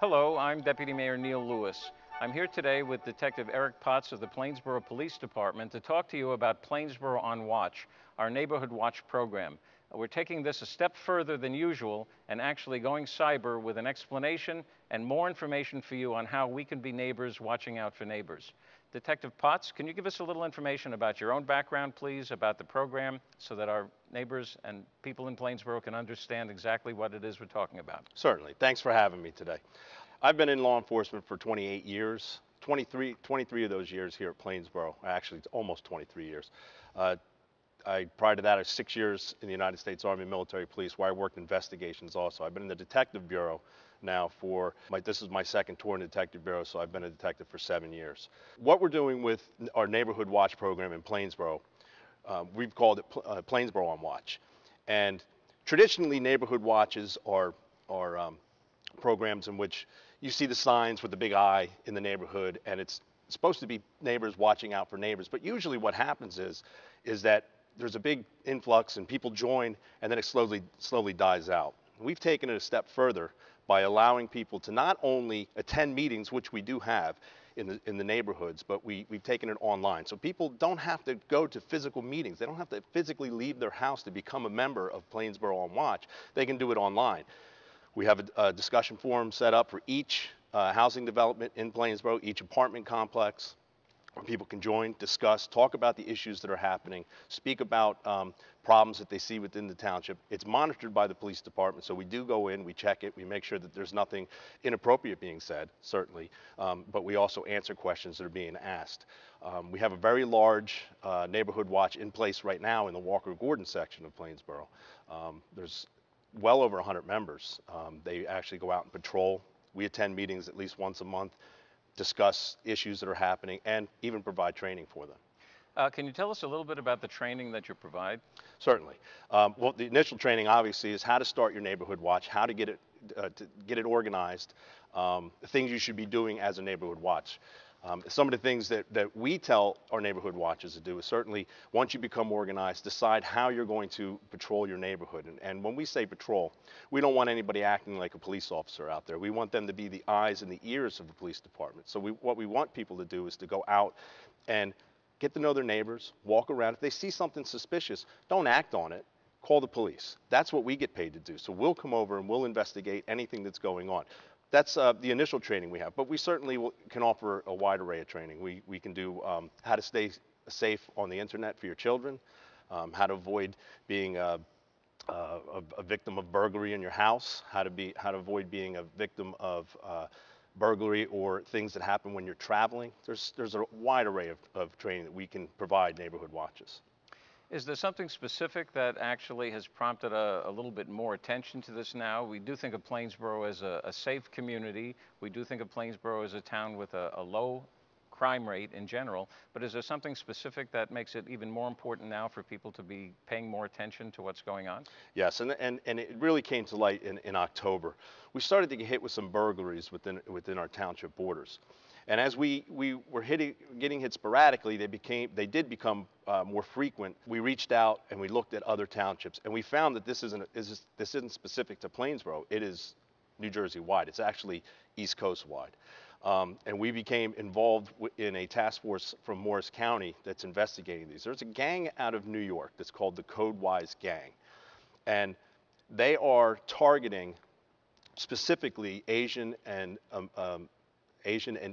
Hello, I'm Deputy Mayor Neil Lewis. I'm here today with Detective Eric Potts of the Plainsboro Police Department to talk to you about Plainsboro On Watch, our neighborhood watch program. We're taking this a step further than usual and actually going cyber with an explanation and more information for you on how we can be neighbors watching out for neighbors. Detective Potts, can you give us a little information about your own background, please, about the program, so that our neighbors and people in Plainsboro can understand exactly what it is we're talking about? Certainly. Thanks for having me today. I've been in law enforcement for 28 years, 23 of those years here at Plainsboro, actually it's almost 23 years. Prior to that, I was 6 years in the United States Army Military Police, where I worked investigations also. I've been in the Detective Bureau now this is my second tour in the Detective Bureau, so I've been a detective for 7 years. What we're doing with our Neighborhood Watch program in Plainsboro, we've called it Plainsboro On Watch. And traditionally, neighborhood watches are programs in which you see the signs with the big eye in the neighborhood, and it's supposed to be neighbors watching out for neighbors. But usually what happens is that there's a big influx and people join, and then it slowly dies out. We've taken it a step further by allowing people to not only attend meetings, which we do have in the neighborhoods, but we've taken it online. So people don't have to go to physical meetings. They don't have to physically leave their house to become a member of Plainsboro On Watch. They can do it online. We have a discussion forum set up for each housing development in Plainsboro, each apartment complex, where people can join, discuss, talk about the issues that are happening, speak about problems that they see within the township. It's monitored by the police department, so we do go in, we check it, we make sure that there's nothing inappropriate being said, certainly, but we also answer questions that are being asked. We have a very large neighborhood watch in place right now in the Walker-Gordon section of Plainsboro. There's well over 100 members. They actually go out and patrol. We attend meetings at least once a month, discuss issues that are happening, and even provide training for them. Can you tell us a little bit about the training that you provide? Certainly. Well, the initial training obviously is how to start your neighborhood watch, how to get it organized, the things you should be doing as a neighborhood watch. Some of the things that we tell our neighborhood watches to do is certainly, once you become organized, decide how you're going to patrol your neighborhood. And when we say patrol, we don't want anybody acting like a police officer out there. We want them to be the eyes and the ears of the police department. So what we want people to do is to go out and get to know their neighbors, walk around. If they see something suspicious, don't act on it. Call the police. That's what we get paid to do. So we'll come over and we'll investigate anything that's going on. That's the initial training we have, but we certainly can offer a wide array of training. We can do how to stay safe on the internet for your children, how to avoid being a victim of burglary in your house, how to avoid being a victim of burglary or things that happen when you're traveling. There's a wide array of training that we can provide neighborhood watches. Is there something specific that actually has prompted a little bit more attention to this now? We do think of Plainsboro as a safe community. We do think of Plainsboro as a town with a low crime rate in general, but is there something specific that makes it even more important now for people to be paying more attention to what's going on? Yes, and it really came to light in October. We started to get hit with some burglaries within our township borders. And as we were getting hit sporadically, they did become more frequent. We reached out and we looked at other townships, and we found that this isn't specific to Plainsboro. It is New Jersey wide. It's actually East Coast wide. And we became involved in a task force from Morris County that's investigating these. There's a gang out of New York that's called the Codewise Gang, and they are targeting specifically Asian and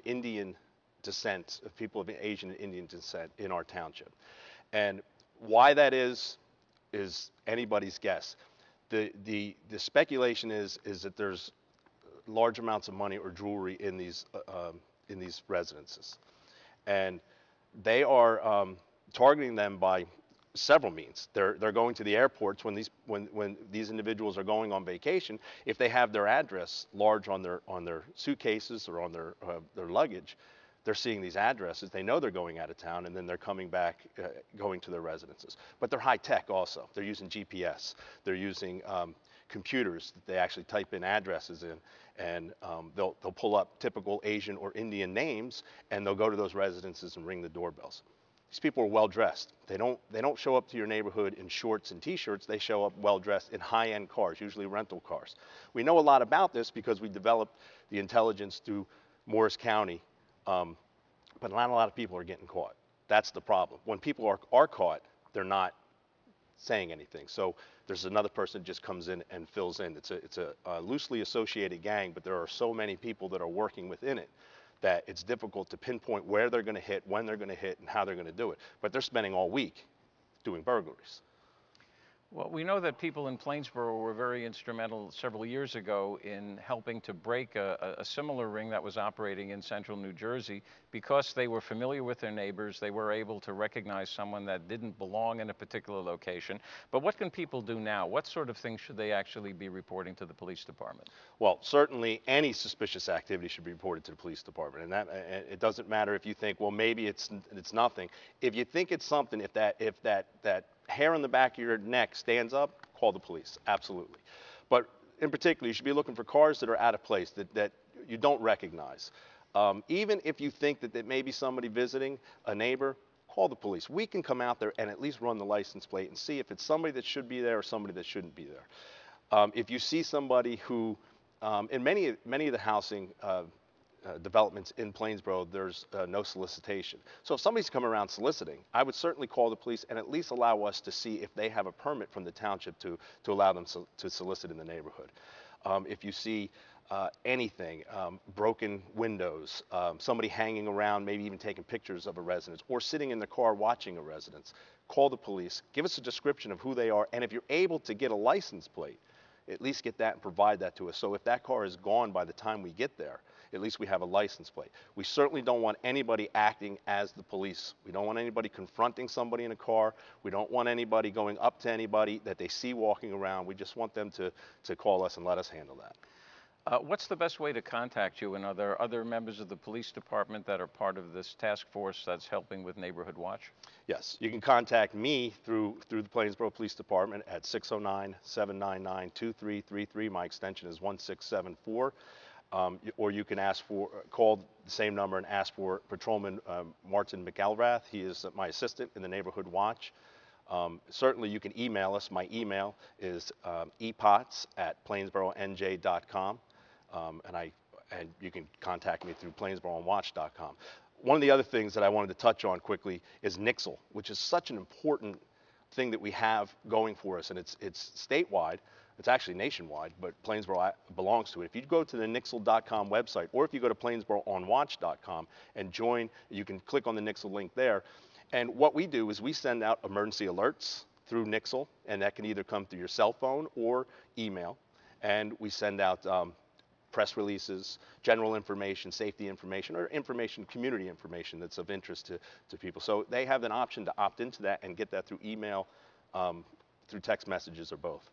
Indian descent, of people of Asian and Indian descent in our township. And why that is anybody's guess. The speculation is that there's large amounts of money or jewelry in these residences, and they are targeting them by several means. They're going to the airports when these individuals are going on vacation. If they have their address large on their suitcases or on their luggage, they're seeing these addresses. They know they're going out of town, and then they're coming back, going to their residences. But they're high tech also. They're using GPS. They're using computers that they actually type in addresses in, and they'll pull up typical Asian or Indian names, and they'll go to those residences and ring the doorbells. These people are well dressed. They don't show up to your neighborhood in shorts and t-shirts. They show up well dressed in high-end cars, usually rental cars. We know a lot about this because we developed the intelligence through Morris County, but not a lot of people are getting caught. That's the problem. When people are caught, they're not saying anything. So there's another person that just comes in and fills in. It's a loosely associated gang, but there are so many people that are working within it that it's difficult to pinpoint where they're going to hit, when they're going to hit, and how they're going to do it. But they're spending all week doing burglaries. Well, we know that people in Plainsboro were very instrumental several years ago in helping to break a similar ring that was operating in central New Jersey. Because they were familiar with their neighbors, they were able to recognize someone that didn't belong in a particular location. But what can people do now? What sort of things should they actually be reporting to the police department? Well, certainly any suspicious activity should be reported to the police department, and it doesn't matter if you think, well, maybe it's nothing. If you think it's something, if that hair on the back of your neck stands up, call the police, absolutely. But in particular, you should be looking for cars that are out of place, that you don't recognize. Even if you think that may be somebody visiting a neighbor, call the police. We can come out there and at least run the license plate and see if it's somebody that should be there or somebody that shouldn't be there. If you see somebody who, in many of the housing developments in Plainsboro, there's no solicitation. So if somebody's coming around soliciting, I would certainly call the police and at least allow us to see if they have a permit from the township to allow them to solicit in the neighborhood. If you see anything, broken windows, somebody hanging around, maybe even taking pictures of a residence, or sitting in the car watching a residence, call the police, give us a description of who they are, and if you're able to get a license plate, at least get that and provide that to us. So if that car is gone by the time we get there, at least we have a license plate. We certainly don't want anybody acting as the police. We don't want anybody confronting somebody in a car. We don't want anybody going up to anybody that they see walking around. We just want them to call us and let us handle that. What's the best way to contact you? And are there other members of the police department that are part of this task force that's helping with Neighborhood Watch? Yes, you can contact me through the Plainsboro Police Department at 609-799-2333. My extension is 1674. Or you can call the same number and ask for Patrolman Martin McElrath. He is my assistant in the Neighborhood Watch. Certainly you can email us. My email is epots@plainsboronj.com. And you can contact me through plainsboroonwatch.com. One of the other things that I wanted to touch on quickly is Nixle, which is such an important thing that we have going for us, and it's statewide. It's actually nationwide, but Plainsboro belongs to it. If you go to the Nixle.com website, or if you go to PlainsboroOnWatch.com and join, you can click on the Nixle link there. And what we do is we send out emergency alerts through Nixle, and that can either come through your cell phone or email. And we send out press releases, general information, safety information, or information, community information that's of interest to people. So they have an option to opt into that and get that through email, through text messages, or both.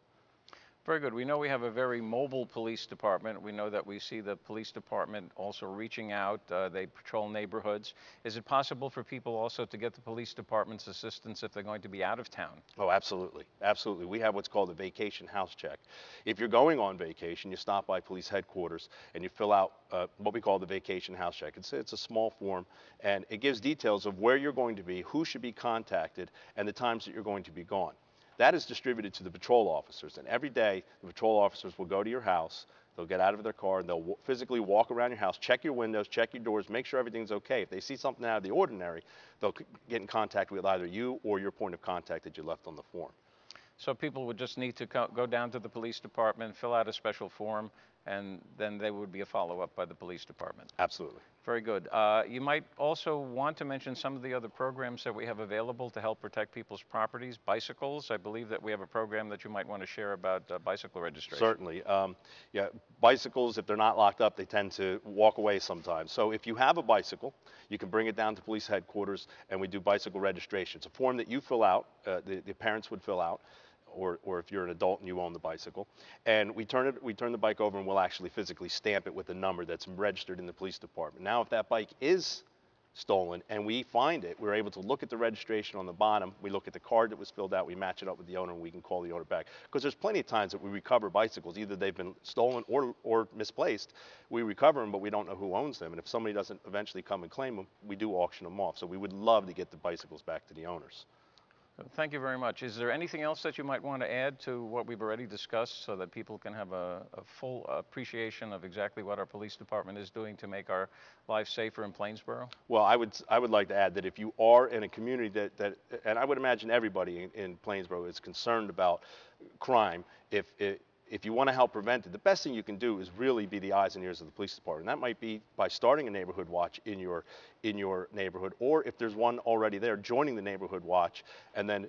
Very good. We know we have a very mobile police department. We know that we see the police department also reaching out. They patrol neighborhoods. Is it possible for people also to get the police department's assistance if they're going to be out of town? Oh, absolutely. Absolutely. We have what's called a vacation house check. If you're going on vacation, you stop by police headquarters and you fill out what we call the vacation house check. It's a small form, and it gives details of where you're going to be, who should be contacted, and the times that you're going to be gone. That is distributed to the patrol officers, and every day the patrol officers will go to your house, they'll get out of their car, and they'll physically walk around your house, check your windows, check your doors, make sure everything's okay. If they see something out of the ordinary, they'll get in contact with either you or your point of contact that you left on the form. So people would just need to go down to the police department, fill out a special form, and then there would be a follow-up by the police department. Absolutely. Very good. You might also want to mention some of the other programs that we have available to help protect people's properties. Bicycles, I believe that we have a program that you might want to share about bicycle registration. Certainly. Yeah, bicycles, if they're not locked up, they tend to walk away sometimes. So if you have a bicycle, you can bring it down to police headquarters, and we do bicycle registration. It's a form that you fill out, the parents would fill out, or if you're an adult and you own the bicycle, and we turn the bike over, and we'll actually physically stamp it with a number that's registered in the police department. Now, if that bike is stolen and we find it, we're able to look at the registration on the bottom, we look at the card that was filled out, we match it up with the owner, and we can call the owner back. Because there's plenty of times that we recover bicycles, either they've been stolen or misplaced. We recover them, but we don't know who owns them. And if somebody doesn't eventually come and claim them, we do auction them off. So we would love to get the bicycles back to the owners. Thank you very much. Is there anything else that you might want to add to what we've already discussed so that people can have a full appreciation of exactly what our police department is doing to make our lives safer in Plainsboro? Well, I would like to add that if you are in a community and I would imagine everybody in Plainsboro is concerned about crime, if you want to help prevent it, the best thing you can do is really be the eyes and ears of the police department. That might be by starting a neighborhood watch in your neighborhood, or if there's one already there, joining the neighborhood watch and then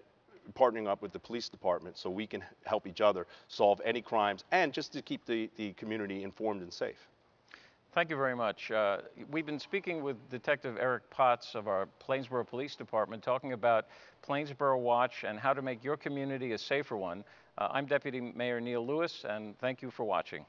partnering up with the police department so we can help each other solve any crimes and just to keep the community informed and safe. Thank you very much. We've been speaking with Detective Eric Potts of our Plainsboro Police Department, talking about Plainsboro Watch and how to make your community a safer one. I'm Deputy Mayor Neil Lewis, and thank you for watching.